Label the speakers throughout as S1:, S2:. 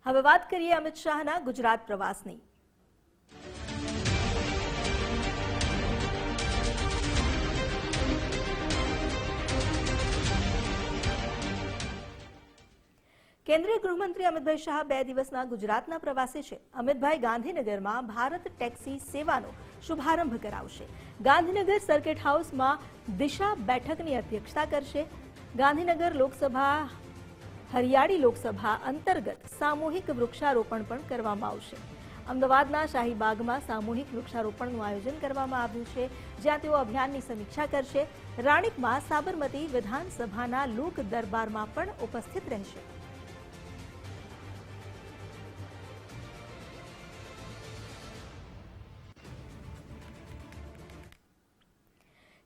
S1: હવે વાત કરીએ અમિત શાહના ગુજરાત પ્રવાસની। કેન્દ્રીય ગૃહમંત્રી અમિતભાઈ શાહ 2 દિવસના ગુજરાતના પ્રવાસે છે। અમિતભાઈ ગાંધીનગરમાં ભારત ટેક્સી સેવાનો શુભારંભ કરાવશે। ગાંધીનગર સર્કિટ હાઉસમાં દિશા બેઠકની અધ્યક્ષતા કરશે। ગાંધીનગર લોકસભા હરિયાળી લોકસભા અંતર્ગત સામૂહિક વૃક્ષારોપણ પણ કરવામાં આવશે। અમદાવાદના શાહીબાગમાં સામૂહિક વૃક્ષારોપણનું આયોજન કરવામાં આવ્યું છે, જ્યાં તેઓ અભિયાનની સમીક્ષા કરશે। રાણીપમાં સાબરમતી વિધાનસભાના લોક દરબારમાં પણ ઉપસ્થિત રહેશે।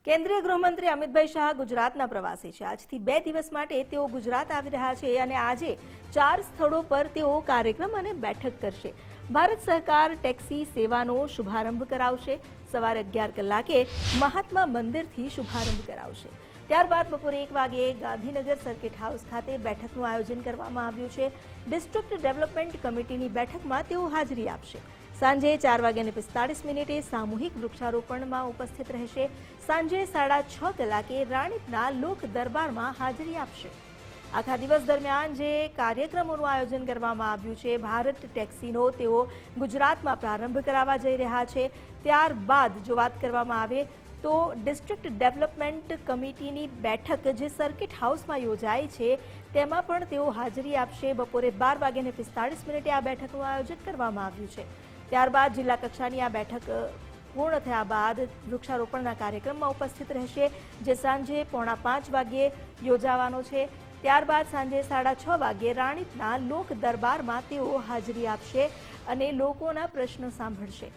S1: કેન્દ્રીય ગૃહમંત્રી અમિતભાઈ શાહ ગુજરાતના પ્રવાસે છે। આજથી 2 દિવસ માટે તેઓ ગુજરાત આવી રહ્યા છે અને આજે 4 સ્થળો પર તેઓ કાર્યક્રમ અને બેઠક કરશે। ભારત સરકાર ટેક્સી સેવાનો શુભારંભ કરાવશે। સવારે 11 કલાકે મહાત્મા મંદિરથી શુભારંભ કરાવશે। ત્યારબાદ બપોરે 1 વાગ્યે ગાંધીનગર સર્કિટ હાઉસ ખાતે બેઠકનું આયોજન કરવામાં આવ્યું છે। ડિસ્ટ્રિક્ટ ડેવલપમેન્ટ કમિટીની બેઠકમાં તેઓ હાજરી આપશે। સાંજે 4:45 સામૂહિક વૃક્ષારોપણમાં ઉપસ્થિત રહેશે। સાંજે 6:30 કલાકે રાણીપના લોક દરબારમાં હાજરી આપશે। આખા દિવસ દરમિયાન જે કાર્યક્રમોનું આયોજન કરવામાં આવ્યું છે, ભારત ટેક્સીનો તેઓ ગુજરાતમાં પ્રારંભ કરાવવા જઈ રહ્યા છે। ત્યારબાદ જો વાત કરવામાં આવે તો ડિસ્ટ્રિક્ટ ડેવલપમેન્ટ કમિટીની બેઠક જે સર્કિટ હાઉસમાં યોજાઈ છે, તેમાં પણ તેઓ હાજરી આપશે। બપોરે 12:45 આ બેઠકનું આયોજન કરવામાં આવ્યું છે। ત્યારબાદ જિલ્લા કક્ષાની આ બેઠક પૂર્ણ થયા બાદ વૃક્ષારોપણના કાર્યક્રમમાં ઉપસ્થિત રહેશે, જે સાંજે 4:45 વાગ્યે યોજાવાનો છે। ત્યારબાદ સાંજે 6:30 વાગ્યે રાણીપના લોક દરબારમાં તેઓ હાજરી આપશે અને લોકોના પ્રશ્નો સાંભળશે।